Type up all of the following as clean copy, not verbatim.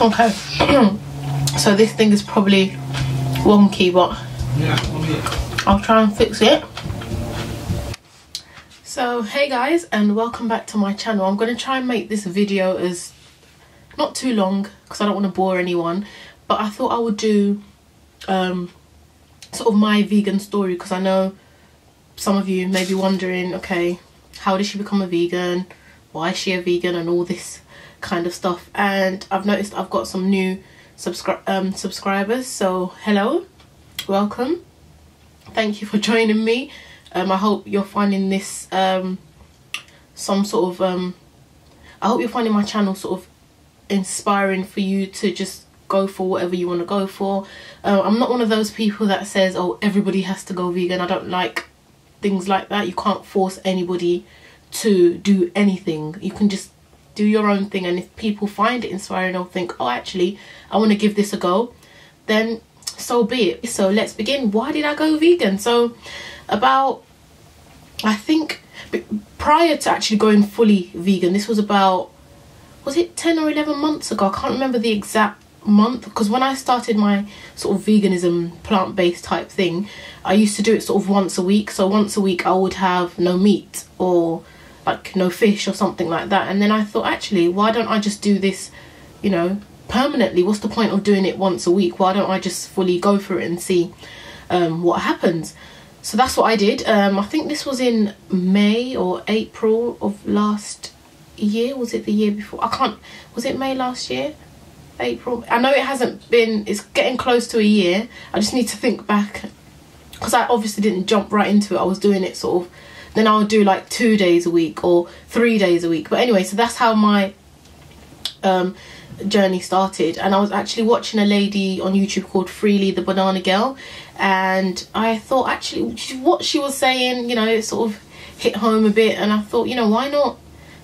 Okay. So this thing is probably wonky, but I'll try and fix it. So hey guys, and welcome back to my channel. I'm going to try and make this video as not too long because I don't want to bore anyone, but I thought I would do sort of my vegan story, because I know some of you may be wondering, okay, how did she become a vegan, why is she a vegan, and all this kind of stuff. And I've noticed I've got some new subscribers, so hello, welcome, thank you for joining me. I hope you're finding this some sort of I hope you're finding my channel sort of inspiring for you to just go for whatever you want to go for. I'm not one of those people that says, oh, everybody has to go vegan. I don't like things like that. You can't force anybody to do anything. You can just do your own thing, and if people find it inspiring or think, oh, actually I want to give this a go, then so be it. So let's begin. Why did I go vegan? So about, I think prior to actually going fully vegan, this was about, was it 10 or 11 months ago? I can't remember the exact month, because when I started my sort of veganism plant-based type thing, I used to do it sort of once a week. So once a week I would have no meat or like no fish or something like that. And then I thought, actually, why don't I just do this, you know, permanently? What's the point of doing it once a week? Why don't I just fully go for it and see what happens? So that's what I did. I think this was in May or April of last year. Was it the year before? I can't, was it May last year? April? I know it hasn't been, it's getting close to a year. I just need to think back, because I obviously didn't jump right into it. I was doing it sort of, then I would do like 2 days a week or 3 days a week. But anyway, so that's how my journey started. And I was actually watching a lady on YouTube called Freely the Banana Girl, and I thought, actually, what she was saying, you know, it sort of hit home a bit, and I thought, you know, why not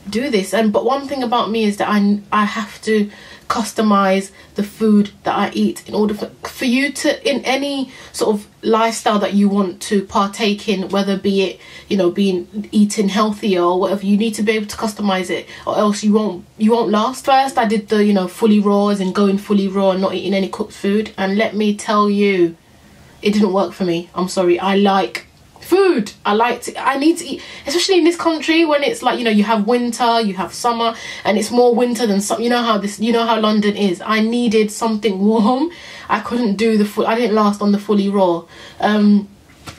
do this? And but one thing about me is that I have to customize the food that I eat in order for you to, in any sort of lifestyle that you want to partake in, whether be it, you know, eating healthier or whatever, you need to be able to customize it, or else you won't last. First I did the, you know, fully raw, as in going fully raw and not eating any cooked food, and let me tell you, it didn't work for me. I'm sorry. I like food. I need to eat, especially in this country when it's like, you know, you have winter, you have summer, and it's more winter than some, you know how London is. I needed something warm. I couldn't do I didn't last on the fully raw. And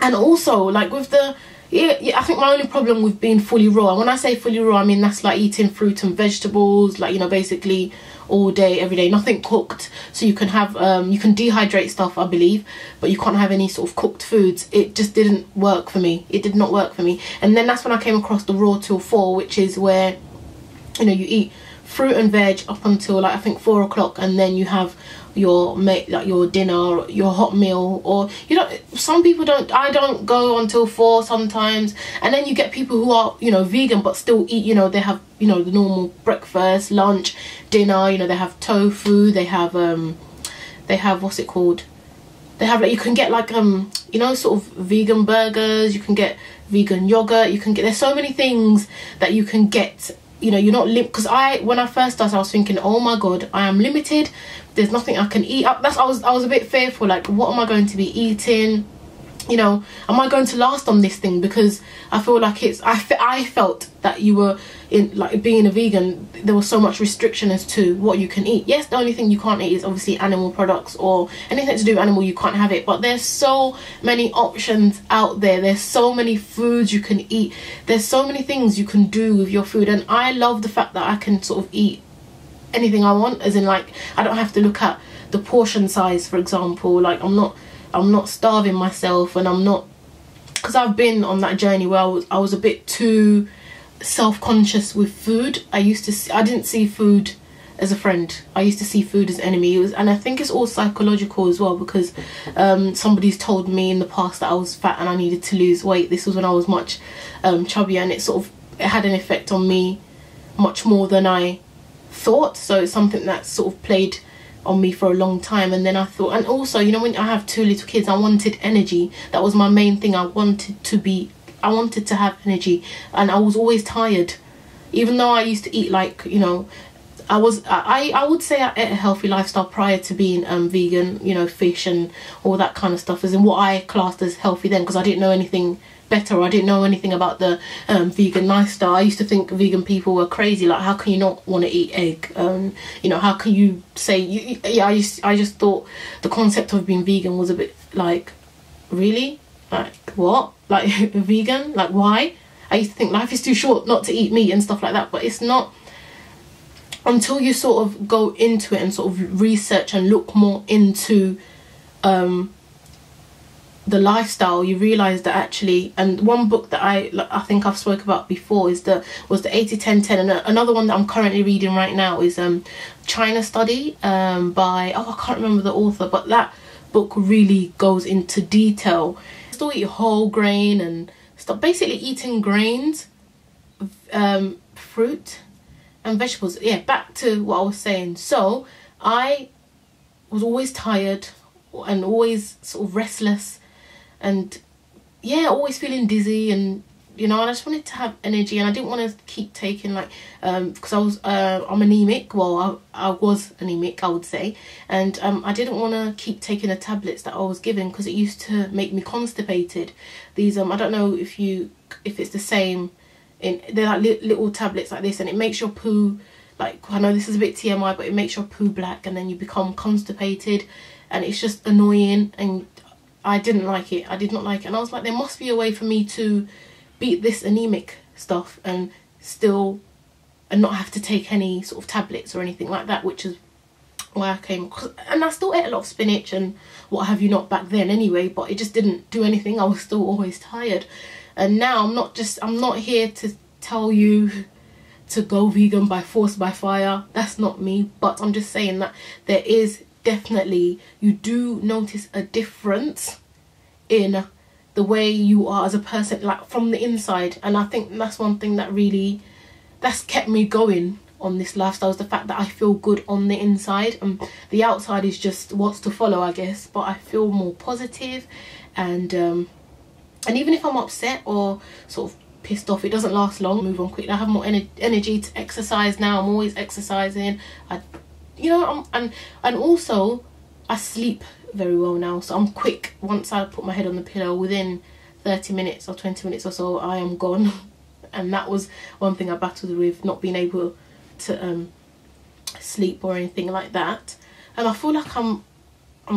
also, like, with the, yeah, I think my only problem with being fully raw, and when I say fully raw, I mean that's like eating fruit and vegetables, like, you know, basically all day, every day, nothing cooked. So you can have, you can dehydrate stuff, I believe, but you can't have any sort of cooked foods. It just didn't work for me. It did not work for me. And then that's when I came across the raw till 4, which is where, you know, you eat fruit and veg up until like I think 4 o'clock, and then you have your dinner or your hot meal, or you know, some people don't, I don't go until 4 sometimes. And then you get people who are, you know, vegan but still eat, you know, they have, you know, the normal breakfast, lunch, dinner, you know, they have tofu, they have what's it called, they have, like, you can get like you know, sort of vegan burgers, you can get vegan yogurt, you can get, there's so many things that you can get. You know, you're not because when I first started, I was thinking, oh my god, I am limited, there's nothing I can eat. I was a bit fearful, like, what am I going to be eating? You know, am I going to last on this thing? Because I feel like I felt that you were in, like, being a vegan, there was so much restriction as to what you can eat. Yes, the only thing you can't eat is obviously animal products, or anything to do with animal, you can't have it. But there's so many options out there. There's so many foods you can eat. There's so many things you can do with your food. And I love the fact that I can sort of eat anything I want, as in, like, I don't have to look at the portion size, for example. Like, I'm not starving myself, and I'm not, because I've been on that journey where I was a bit too self-conscious with food. I didn't see food as a friend. I used to see food as enemy. And I think it's all psychological as well, because somebody's told me in the past that I was fat and I needed to lose weight. This was when I was much chubbier, and it had an effect on me much more than I thought. So it's something that sort of played on me for a long time. And then I thought, and also, you know, when I have 2 little kids, I wanted energy. That was my main thing. I wanted to have energy, and I was always tired, even though I used to eat, like, you know, I would say I ate a healthy lifestyle prior to being vegan, you know, fish and all that kind of stuff, as in what I classed as healthy then, because I didn't know anything better, or I didn't know anything about the vegan lifestyle. I used to think vegan people were crazy, like how can you not want to eat egg, you know, how can you say yeah, I just thought the concept of being vegan was a bit like, really, like what, like vegan, like why? I used to think life is too short not to eat meat and stuff like that, but it's not until you sort of go into it and sort of research and look more into the lifestyle, you realize that actually, and one book that I think I've spoke about before was the 80-10-10, and another one that I'm currently reading right now is China Study by, oh, I can't remember the author, but that book really goes into detail. Still eat whole grain and stuff, basically eating grains, fruit and vegetables. Yeah, back to what I was saying. So I was always tired and always sort of restless, and yeah, always feeling dizzy, and you know, I just wanted to have energy, and I didn't want to keep taking like because I'm anemic. Well, I was anemic, I would say, and I didn't want to keep taking the tablets that I was given, because it used to make me constipated. These I don't know if it's the same. They're like little tablets like this, and it makes your poo, like, I know this is a bit TMI, but it makes your poo black, and then you become constipated, and it's just annoying, and I didn't like it. I did not like it, and I was like, there must be a way for me to beat this anemic stuff and not have to take any sort of tablets or anything like that, which is why I came. And I still ate a lot of spinach and what have you not back then anyway, but it just didn't do anything. I was still always tired. And now I'm not here to tell you to go vegan by force, by fire. That's not me. But I'm just saying that there is definitely, you do notice a difference in the way you are as a person, like from the inside. And I think that's one thing that's kept me going on this lifestyle, is the fact that I feel good on the inside, and the outside is just what's to follow, I guess. But I feel more positive, and even if I'm upset or sort of pissed off, it doesn't last long. Move on quickly. I have more energy to exercise now. I'm always exercising. You know, and also I sleep very well now, so I'm quick. Once I put my head on the pillow, within 30 minutes or 20 minutes or so, I am gone. And that was one thing I battled with, not being able to sleep or anything like that. And I feel like I'm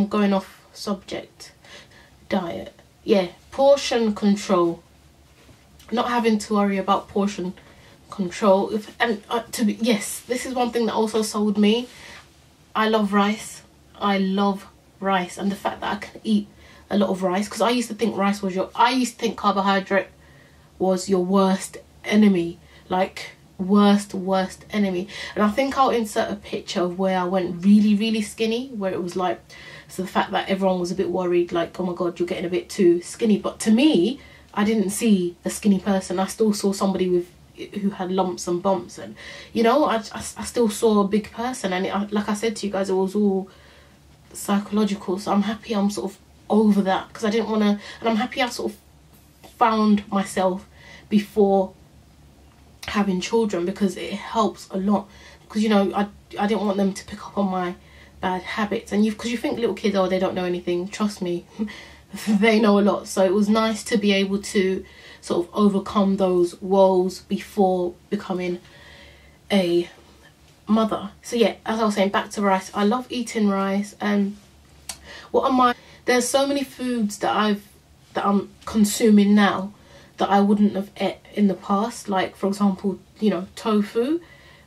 going off subject. Diet, yeah, portion control, not having to worry about portion control. Yes, this is one thing that also sold me. I love rice. I love rice, and the fact that I can eat a lot of rice, because I used to think carbohydrate was your worst enemy, like worst enemy. And I think I'll insert a picture of where I went really skinny, where it was like, so the fact that everyone was a bit worried, like, oh my god, you're getting a bit too skinny. But to me, I didn't see a skinny person. I still saw somebody who had lumps and bumps, and you know, I still saw a big person. And like I said to you guys, it was all psychological. So I'm happy I'm sort of over that, because I didn't want to, and I'm happy I sort of found myself before having children, because it helps a lot. Because, you know, I didn't want them to pick up on my bad habits, and because you think little kids, oh, they don't know anything. Trust me, they know a lot. So it was nice to be able to sort of overcome those woes before becoming a mother. So yeah, as I was saying, back to rice. I love eating rice. And there's so many foods that I'm consuming now that I wouldn't have ate in the past. Like, for example, you know, tofu.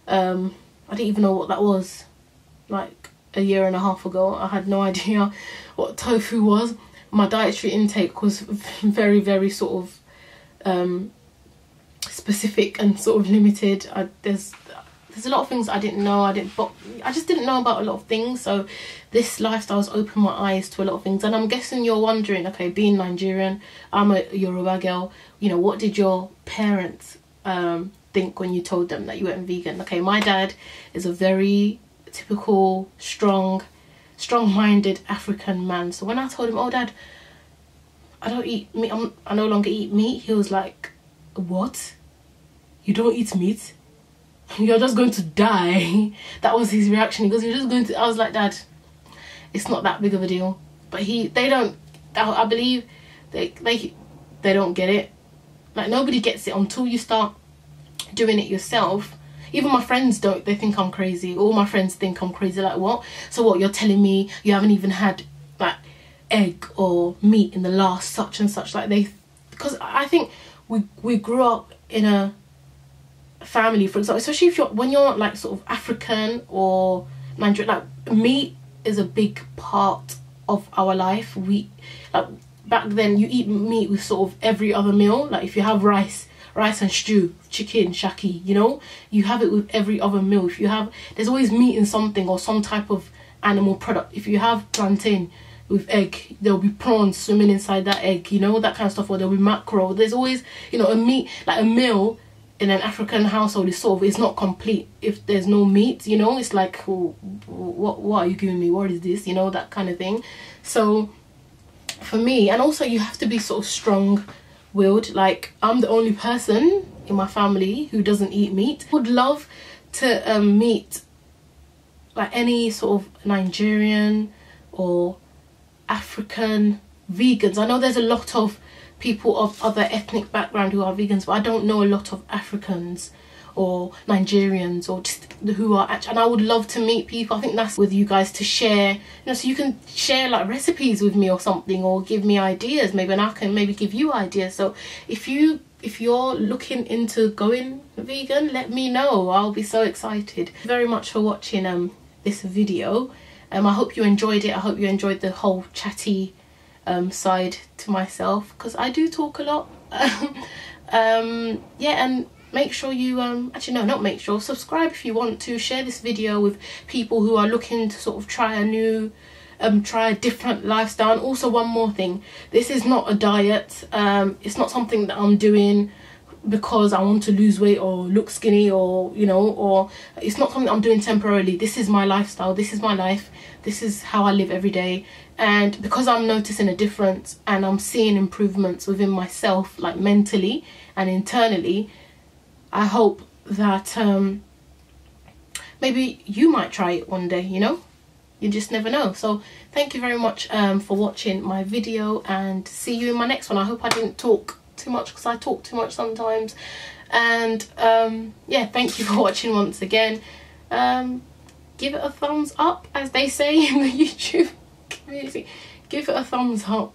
I didn't even know what that was like a year and a half ago. I had no idea what tofu was. My dietary intake was very sort of specific and sort of limited. There's a lot of things I didn't know. I just didn't know about a lot of things. So this lifestyle's opened my eyes to a lot of things. And I'm guessing you're wondering, okay, being Nigerian, I'm a Yoruba girl, you know, what did your parents think when you told them that you went vegan? Okay, my dad is a very typical strong-minded African man. So when I told him, oh dad, I don't eat meat, I no longer eat meat, he was like, what? You don't eat meat? you're just going to die. That was his reaction. He goes, you're just going to, I was like, Dad, it's not that big of a deal. But they don't, I believe they don't get it. Like, nobody gets it until you start doing it yourself. Even my friends don't. They think I'm crazy. All my friends think I'm crazy. Like, what? So what, you're telling me you haven't even had like egg or meat in the last such and such? Like, because I think we grew up in a family, for example, especially if when you're like sort of African or Nigerian, like, meat is a big part of our life. We, like, back then you eat meat with sort of every other meal. Like, if you have rice and stew, chicken, shaki, you know, you have it with every other meal. If you have, there's always meat in something or some type of animal product. If you have plantain with egg, there'll be prawns swimming inside that egg, you know, that kind of stuff. Or there'll be mackerel. There's always, you know, a meat, like a meal in an African household is sort of, it's not complete if there's no meat, you know. It's like, oh, what are you giving me? What is this? You know, that kind of thing. So for me, and also you have to be sort of strong-willed. Like, I'm the only person in my family who doesn't eat meat. Would love to meet like any sort of Nigerian or African vegans. I know there's a lot of people of other ethnic background who are vegans, but I don't know a lot of Africans or Nigerians or just who are actually, and I would love to meet people. I think that's with you guys to share, you know, so you can share like recipes with me or something, or give me ideas maybe, and I can maybe give you ideas. So if you're looking into going vegan, let me know. I'll be so excited. Thank you very much for watching this video. I hope you enjoyed it. I hope you enjoyed the whole chatty side to myself, because I do talk a lot. Yeah, and make sure you actually no, not make sure, subscribe if you want to. Share this video with people who are looking to sort of try a different lifestyle. And also, one more thing, this is not a diet. It's not something that I'm doing because I want to lose weight or look skinny, or, you know, or it's not something I'm doing temporarily. This is my lifestyle, this is my life, this is how I live every day. And because I'm noticing a difference and I'm seeing improvements within myself, like mentally and internally, I hope that maybe you might try it one day, you know, you just never know. So thank you very much for watching my video, and see you in my next one. I hope I didn't talk too much, because I talk too much sometimes. And yeah, thank you for watching once again. Give it a thumbs up, as they say in the YouTube community. Give it a thumbs up.